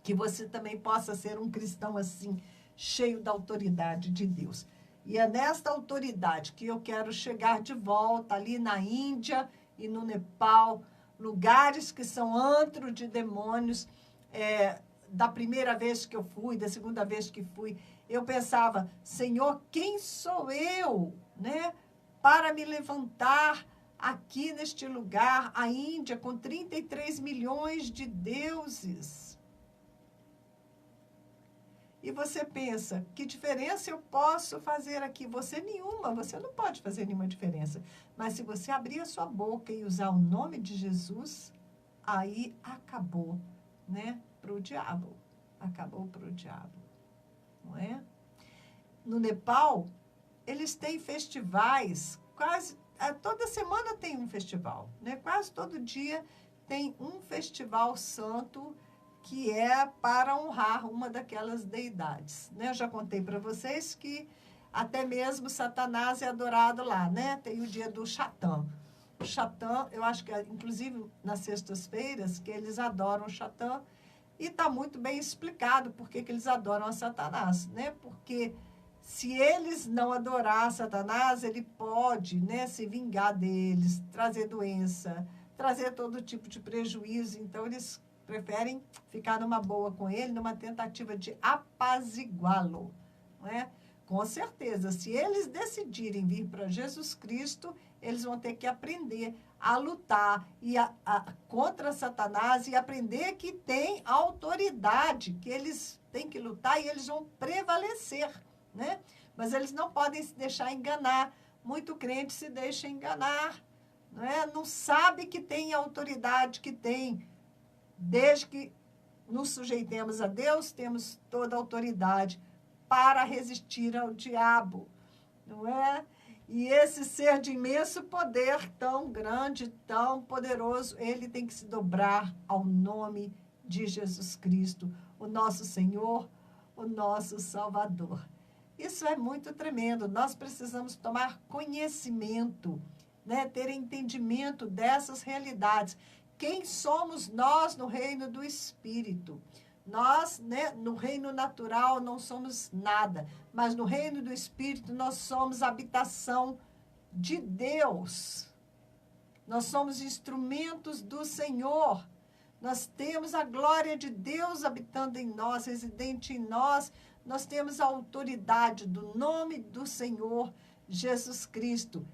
Que você também possa ser um cristão assim, cheio da autoridade de Deus. E é nesta autoridade que eu quero chegar de volta ali na Índia e no Nepal, lugares que são antro de demônios. Da primeira vez que eu fui, da segunda vez que fui, eu pensava, Senhor, quem sou eu, né, para me levantar aqui neste lugar, a Índia, com 33 milhões de deuses? E você pensa, que diferença eu posso fazer aqui? Você nenhuma, você não pode fazer nenhuma diferença. Mas se você abrir a sua boca e usar o nome de Jesus, aí acabou, né, para o diabo. Acabou para o diabo, não é? No Nepal, eles têm festivais, quase, toda semana tem um festival, né? Quase todo dia tem um festival santo que é para honrar uma daquelas deidades, né? Eu já contei para vocês que até mesmo Satanás é adorado lá, né? Tem o dia do Chatã. O Chatã, eu acho que, inclusive, nas sextas-feiras, que eles adoram o Chatã, e está muito bem explicado por que eles adoram a Satanás, né? Porque se eles não adorar Satanás, ele pode, né, se vingar deles, trazer doença, trazer todo tipo de prejuízo. Então, eles preferem ficar numa boa com ele, numa tentativa de apaziguá-lo, não é? Com certeza, se eles decidirem vir para Jesus Cristo, eles vão ter que aprender a lutar contra Satanás e aprender que tem autoridade, que eles têm que lutar e eles vão prevalecer, né? Mas eles não podem se deixar enganar. Muito crente se deixa enganar, não é? Não sabe que tem a autoridade que tem. Desde que nos sujeitemos a Deus, temos toda a autoridade para resistir ao diabo, não é? E esse ser de imenso poder, tão grande, tão poderoso, ele tem que se dobrar ao nome de Jesus Cristo, o nosso Senhor, o nosso Salvador. Isso é muito tremendo. Nós precisamos tomar conhecimento, né? Ter entendimento dessas realidades. Quem somos nós no reino do Espírito? Nós, né, no reino natural não somos nada, mas no reino do Espírito nós somos habitação de Deus. Nós somos instrumentos do Senhor. Nós temos a glória de Deus habitando em nós, residente em nós. Nós temos a autoridade do nome do Senhor Jesus Cristo.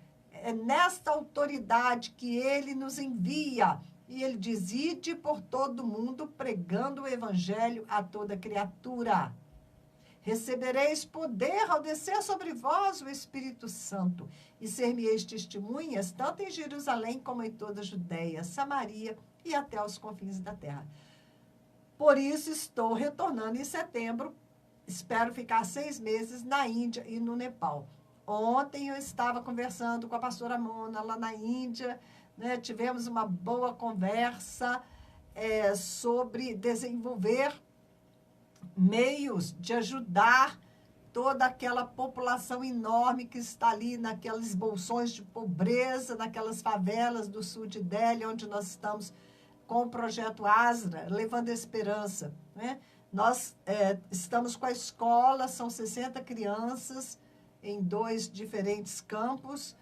é nesta autoridade que ele nos envia. E ele diz, ide por todo mundo pregando o evangelho a toda criatura. Recebereis poder ao descer sobre vós o Espírito Santo, e ser-me-eis testemunhas, tanto em Jerusalém como em toda a Judéia, Samaria e até os confins da terra. Por isso estou retornando em setembro, espero ficar 6 meses na Índia e no Nepal. Ontem eu estava conversando com a pastora Mona lá na Índia, né? Tivemos uma boa conversa sobre desenvolver meios de ajudar toda aquela população enorme que está ali naqueles bolsões de pobreza, naquelas favelas do sul de Delhi, onde nós estamos com o projeto Asra, levando esperança, né? Nós estamos com a escola, são 60 crianças em 2 diferentes campos,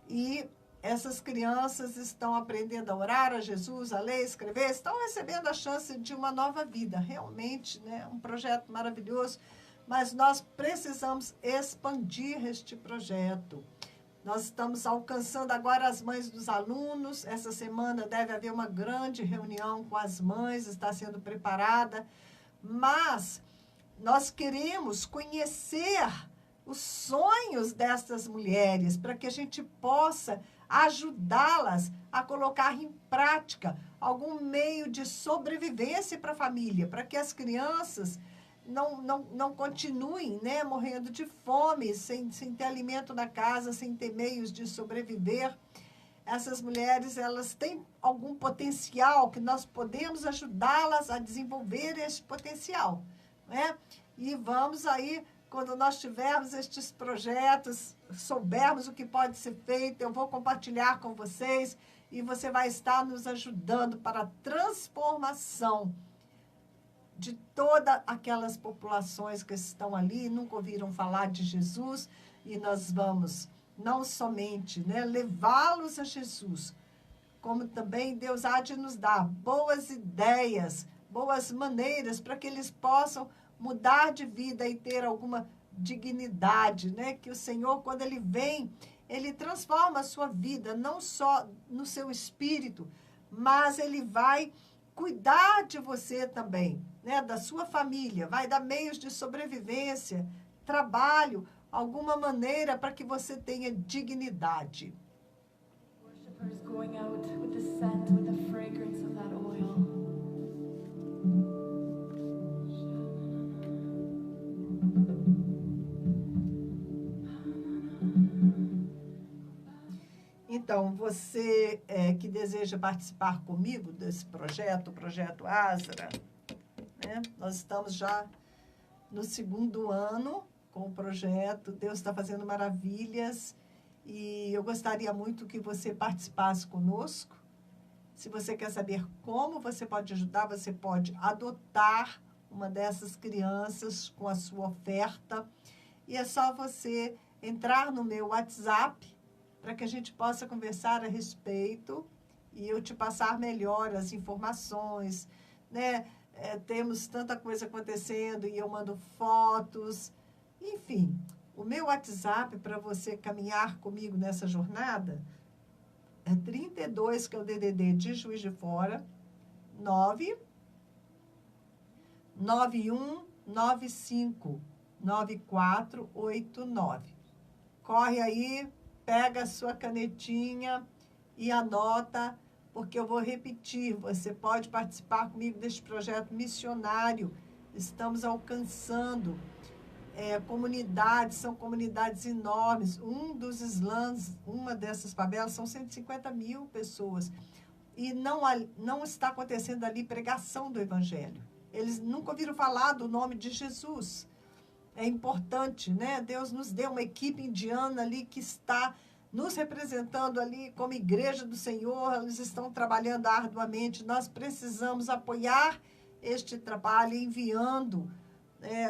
e essas crianças estão aprendendo a orar a Jesus, a ler, a escrever, estão recebendo a chance de uma nova vida. Realmente, né, um projeto maravilhoso, mas nós precisamos expandir este projeto. Nós estamos alcançando agora as mães dos alunos. Essa semana deve haver uma grande reunião com as mães, está sendo preparada, mas nós queremos conhecer os sonhos dessas mulheres, para que a gente possa ajudá-las a colocar em prática algum meio de sobrevivência para a família, para que as crianças não continuem, né, morrendo de fome, sem ter alimento na casa, sem ter meios de sobreviver. Essas mulheres, elas têm algum potencial que nós podemos ajudá-las a desenvolver esse potencial, né? E vamos aí, quando nós tivermos estes projetos, soubermos o que pode ser feito, eu vou compartilhar com vocês e você vai estar nos ajudando para a transformação de todas aquelas populações que estão ali, nunca ouviram falar de Jesus, e nós vamos não somente, né, levá-los a Jesus, como também Deus há de nos dar boas ideias, boas maneiras para que eles possam mudar de vida e ter alguma dignidade, né? Que o Senhor, quando Ele vem, Ele transforma a sua vida, não só no seu espírito, mas Ele vai cuidar de você também, né? Da sua família, vai dar meios de sobrevivência, trabalho, alguma maneira para que você tenha dignidade. Worshippers going out with the scent, with the fragrance of that oil. Então, você que deseja participar comigo desse projeto, o projeto Asra, né? Nós estamos já no 2º ano com o projeto, Deus está fazendo maravilhas, e eu gostaria muito que você participasse conosco. Se você quer saber como você pode ajudar, você pode adotar uma dessas crianças com a sua oferta, e é só você entrar no meu WhatsApp, para que a gente possa conversar a respeito e eu te passar melhor as informações, né? Temos tanta coisa acontecendo e eu mando fotos. Enfim, o meu WhatsApp para você caminhar comigo nessa jornada é 32, que é o DDD de Juiz de Fora, 99195 9489. Corre aí, pega a sua canetinha e anota, porque eu vou repetir. Você pode participar comigo deste projeto missionário. Estamos alcançando comunidades, são comunidades enormes. Um dos slams, uma dessas favelas, são 150 mil pessoas. E não está acontecendo ali pregação do Evangelho. Eles nunca ouviram falar do nome de Jesus. É importante, né? Deus nos deu uma equipe indiana ali que está nos representando ali como igreja do Senhor. Eles estão trabalhando arduamente. Nós precisamos apoiar este trabalho, enviando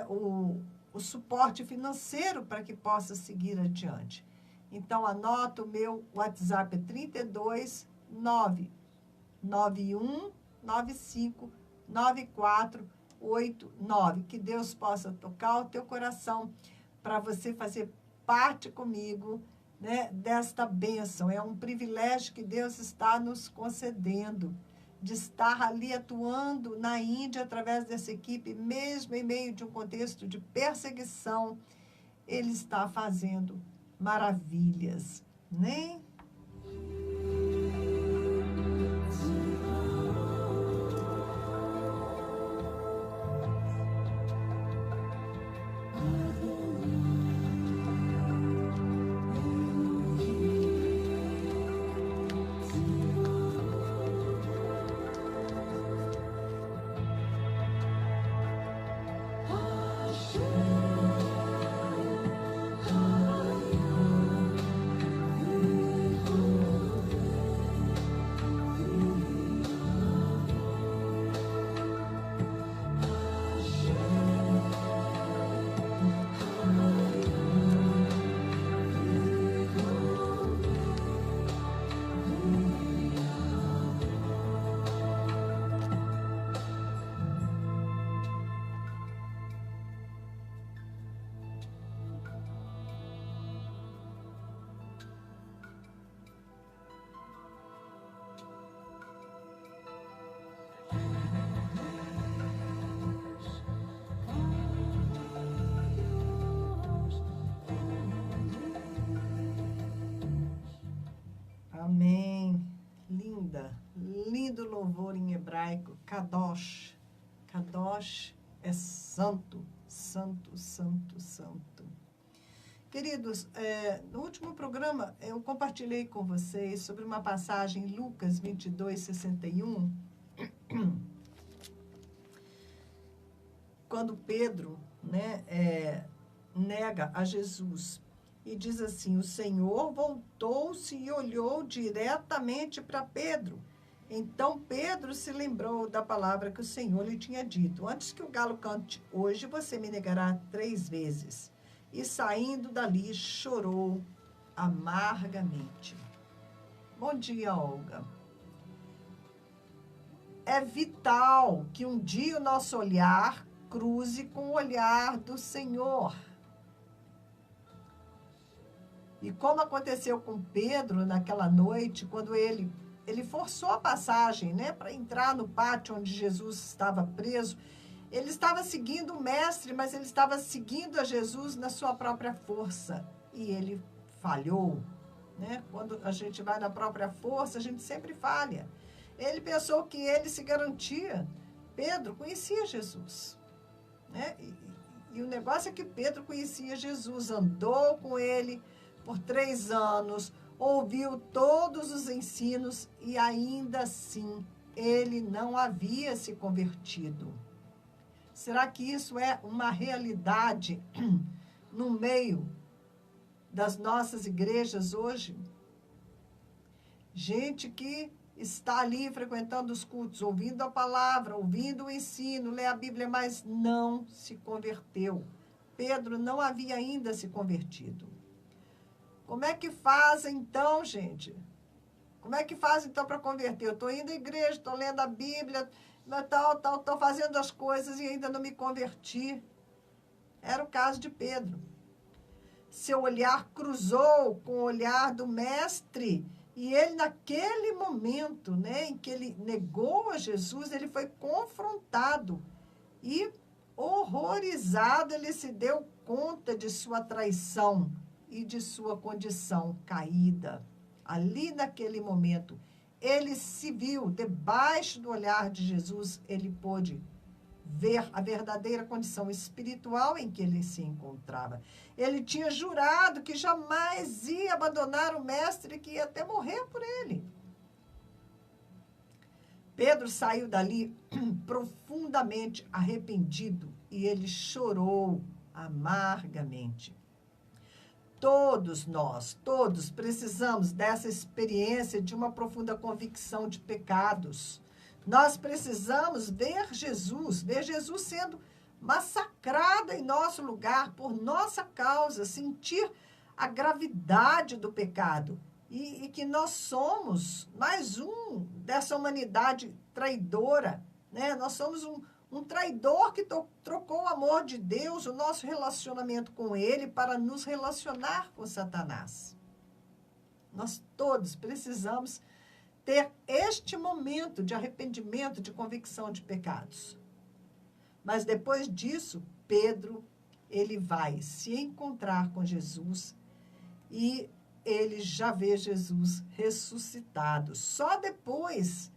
o suporte financeiro para que possa seguir adiante. Então, anota o meu WhatsApp, é 32 991 95 9489. Que Deus possa tocar o teu coração para você fazer parte comigo né, desta bênção. É um privilégio que Deus está nos concedendo, de estar ali atuando na Índia através dessa equipe, mesmo em meio de um contexto de perseguição, Ele está fazendo maravilhas, né? Amém. Linda, lindo louvor em hebraico, Kadosh. Kadosh é santo, santo, santo, santo. Queridos, no último programa eu compartilhei com vocês sobre uma passagem em Lucas 22, 61, quando Pedro, né, nega a Jesus. E diz assim, o Senhor voltou-se e olhou diretamente para Pedro. Então Pedro se lembrou da palavra que o Senhor lhe tinha dito. Antes que o galo cante, hoje você me negará 3 vezes. E saindo dali, chorou amargamente. Bom dia, Olga. É vital que um dia o nosso olhar cruze com o olhar do Senhor. E como aconteceu com Pedro naquela noite, quando ele forçou a passagem, né, para entrar no pátio onde Jesus estava preso, ele estava seguindo o mestre, mas ele estava seguindo a Jesus na sua própria força. E ele falhou, né? Quando a gente vai na própria força, a gente sempre falha. Ele pensou que ele se garantia. Pedro conhecia Jesus, né? E o negócio é que Pedro conhecia Jesus, andou com ele por 3 anos, ouviu todos os ensinos e ainda assim ele não havia se convertido. Será que isso é uma realidade no meio das nossas igrejas hoje? Gente que está ali frequentando os cultos, ouvindo a palavra, ouvindo o ensino, lê a Bíblia, mas não se converteu. Pedro não havia ainda se convertido. Como é que faz então, gente? Como é que faz então para converter? Eu estou indo à igreja, estou lendo a Bíblia, estou fazendo as coisas e ainda não me converti. Era o caso de Pedro. Seu olhar cruzou com o olhar do mestre e ele, naquele momento, né, em que ele negou a Jesus, ele foi confrontado e, horrorizado, ele se deu conta de sua traição e de sua condição caída. Ali naquele momento, ele se viu debaixo do olhar de Jesus, ele pôde ver a verdadeira condição espiritual em que ele se encontrava. Ele tinha jurado que jamais ia abandonar o mestre, que ia até morrer por ele. Pedro saiu dali profundamente arrependido e ele chorou amargamente. Todos nós, todos precisamos dessa experiência de uma profunda convicção de pecados. Nós precisamos ver Jesus sendo massacrado em nosso lugar, por nossa causa, sentir a gravidade do pecado. E que nós somos mais um dessa humanidade traidora, né? Nós somos um traidor que trocou o amor de Deus, o nosso relacionamento com Ele, para nos relacionar com Satanás. Nós todos precisamos ter este momento de arrependimento, de convicção de pecados. Mas depois disso, Pedro, ele vai se encontrar com Jesus e ele já vê Jesus ressuscitado. Só depois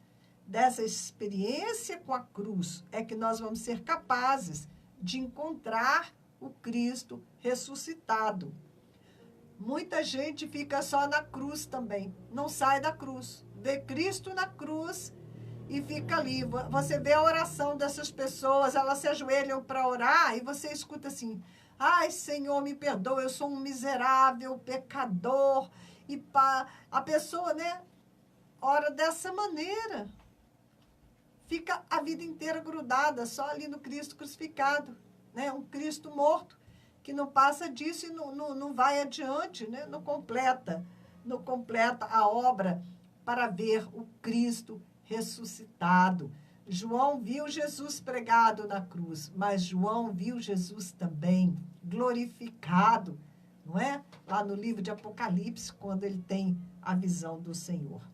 dessa experiência com a cruz é que nós vamos ser capazes de encontrar o Cristo ressuscitado. Muita gente fica só na cruz também, não sai da cruz. Vê Cristo na cruz e fica ali. Você vê a oração dessas pessoas, elas se ajoelham para orar e você escuta assim: ai, Senhor, me perdoa, eu sou um miserável pecador. E a pessoa, né, ora dessa maneira. Fica a vida inteira grudada só ali no Cristo crucificado, né? Um Cristo morto, que não passa disso e não vai adiante, né? Não completa a obra para ver o Cristo ressuscitado. João viu Jesus pregado na cruz, mas João viu Jesus também glorificado, não é? Lá no livro de Apocalipse, quando ele tem a visão do Senhor.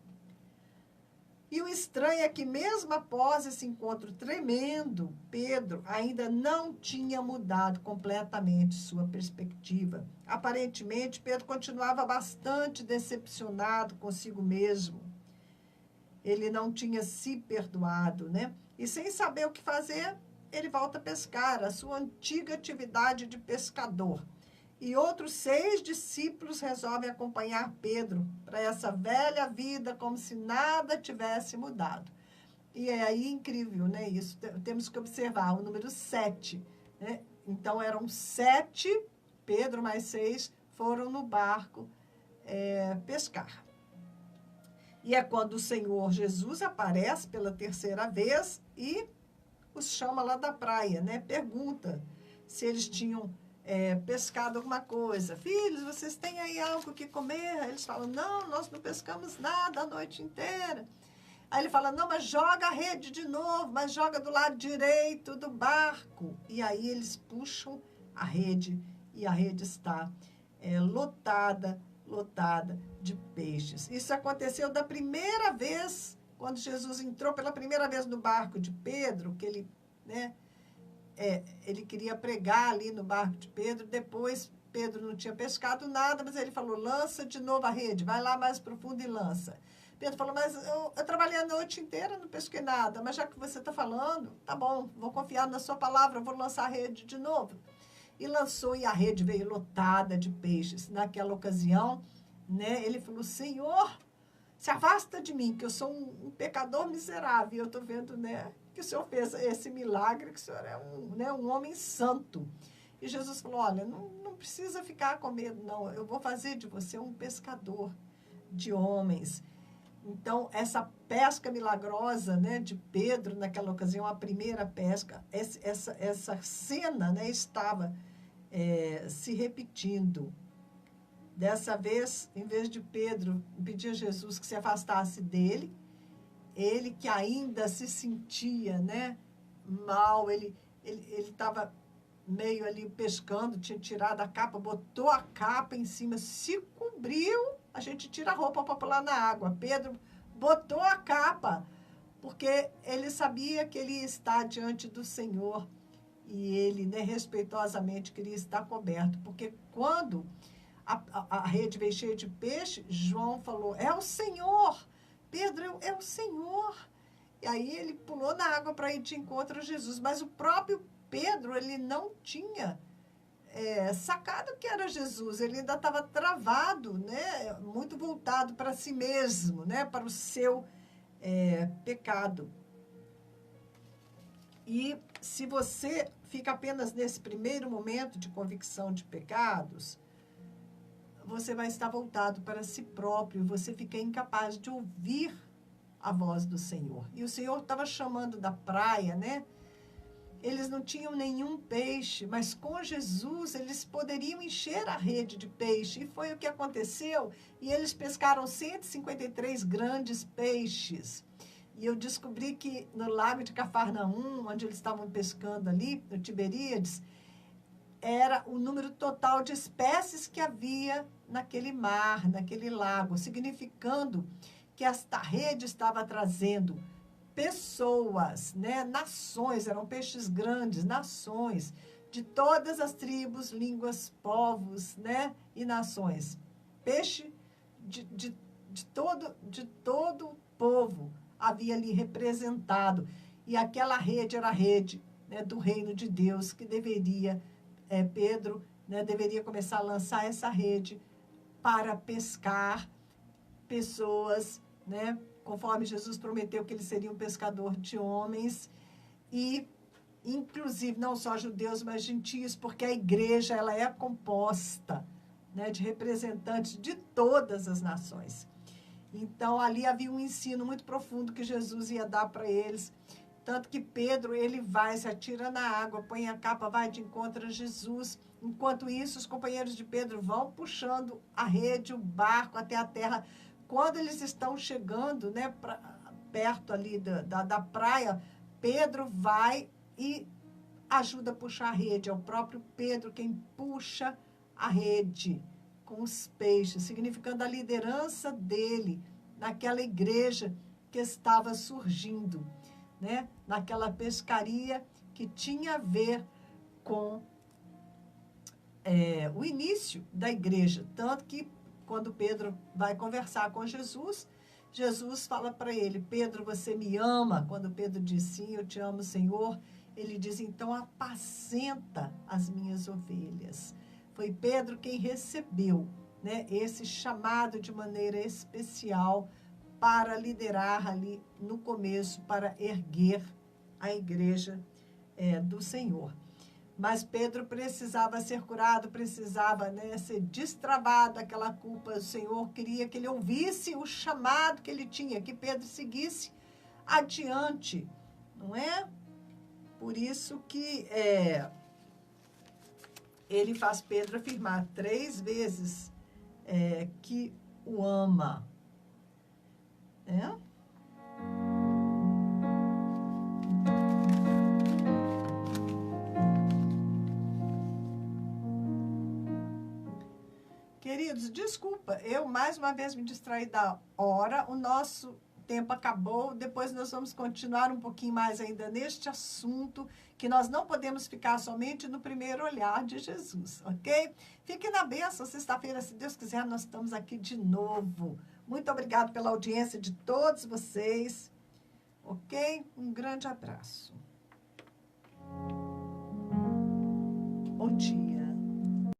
E o estranho é que mesmo após esse encontro tremendo, Pedro ainda não tinha mudado completamente sua perspectiva. Aparentemente, Pedro continuava bastante decepcionado consigo mesmo. Ele não tinha se perdoado, né? E sem saber o que fazer, ele volta a pescar, a sua antiga atividade de pescador. E outros 6 discípulos resolvem acompanhar Pedro para essa velha vida, como se nada tivesse mudado. E é aí incrível, né? Isso temos que observar, o número 7. Né? Então, eram 7, Pedro mais 6, foram no barco pescar. E é quando o Senhor Jesus aparece pela 3ª vez e os chama lá da praia, né? Pergunta se eles tinham pescado alguma coisa. Filhos, vocês têm aí algo que comer? Aí eles falam: não, nós não pescamos nada a noite inteira. Aí ele fala: não, mas joga a rede de novo, mas joga do lado direito do barco. E aí eles puxam a rede e a rede está lotada de peixes. Isso aconteceu da primeira vez, quando Jesus entrou pela primeira vez no barco de Pedro, que ele, né, ele queria pregar ali no barco de Pedro. Depois, Pedro não tinha pescado nada, mas ele falou: lança de novo a rede, vai lá mais profundo e lança. Pedro falou: mas eu trabalhei a noite inteira, não pesquei nada, mas já que você está falando, tá bom, vou confiar na sua palavra, vou lançar a rede de novo. E lançou, e a rede veio lotada de peixes. Naquela ocasião, né, ele falou: Senhor, se afasta de mim, que eu sou um pecador miserável. E eu estou vendo, né, que o Senhor fez esse milagre, que o Senhor é um homem santo. E Jesus falou: olha, não precisa ficar com medo, não. Eu vou fazer de você um pescador de homens. Então, essa pesca milagrosa, né, de Pedro, naquela ocasião, a primeira pesca, essa cena, né, estava se repetindo. Dessa vez, em vez de Pedro pedir a Jesus que se afastasse dele, ele que ainda se sentia, né, mal, ele estava meio ali pescando, tinha tirado a capa, botou a capa em cima, se cobriu. A gente tira a roupa para pular na água. Pedro botou a capa, porque ele sabia que ele ia estar diante do Senhor. E ele, né, respeitosamente queria estar coberto. Porque quando a rede veio cheia de peixe, João falou: é o Senhor. Pedro, é o Senhor. E aí ele pulou na água para ir de encontro a Jesus. Mas o próprio Pedro, ele não tinha sacado que era Jesus. Ele ainda estava travado, né, muito voltado para si mesmo, né, para o seu pecado. E se você fica apenas nesse primeiro momento de convicção de pecados, você vai estar voltado para si próprio, você fica incapaz de ouvir a voz do Senhor. E o Senhor estava chamando da praia, né? Eles não tinham nenhum peixe, mas com Jesus eles poderiam encher a rede de peixe. E foi o que aconteceu. E eles pescaram 153 grandes peixes. E eu descobri que no lago de Cafarnaum, onde eles estavam pescando ali, no Tiberíades, era o número total de espécies que havia naquele mar, naquele lago, significando que esta rede estava trazendo pessoas, né? Nações, eram peixes grandes, nações, de todas as tribos, línguas, povos, né? E nações. Peixe de todo o povo havia ali representado. E aquela rede era a rede, né, do reino de Deus, que deveria, Pedro, né, deveria começar a lançar essa rede para pescar pessoas, né, conforme Jesus prometeu que ele seria um pescador de homens, e inclusive não só judeus, mas gentios, porque a igreja ela é composta, né, de representantes de todas as nações. Então, ali havia um ensino muito profundo que Jesus ia dar para eles. Tanto que Pedro, ele vai, se atira na água, põe a capa, vai de encontro a Jesus. Enquanto isso, os companheiros de Pedro vão puxando a rede, o barco até a terra. Quando eles estão chegando, né, perto ali da praia, Pedro vai e ajuda a puxar a rede. É o próprio Pedro quem puxa a rede com os peixes, significando a liderança dele naquela igreja que estava surgindo, né? Naquela pescaria que tinha a ver com o início da igreja. Tanto que, quando Pedro vai conversar com Jesus, Jesus fala para ele, Pedro, você me ama? Quando Pedro diz, sim, eu te amo, Senhor. Ele diz, então, apacenta as minhas ovelhas. Foi Pedro quem recebeu, né, esse chamado de maneira especial para liderar ali no começo, para erguer a igreja do Senhor. Mas Pedro precisava ser curado, precisava, né, ser destravado daquela culpa. O Senhor queria que ele ouvisse o chamado que ele tinha, que Pedro seguisse adiante, não é? Por isso que ele faz Pedro afirmar 3 vezes que o ama. Né? Queridos, desculpa, eu mais uma vez me distraí da hora, o nosso tempo acabou, depois nós vamos continuar um pouquinho mais ainda neste assunto, que nós não podemos ficar somente no primeiro olhar de Jesus, ok? Fique na bênção, sexta-feira, se Deus quiser, nós estamos aqui de novo. Muito obrigado pela audiência de todos vocês, ok? Um grande abraço. Bom dia.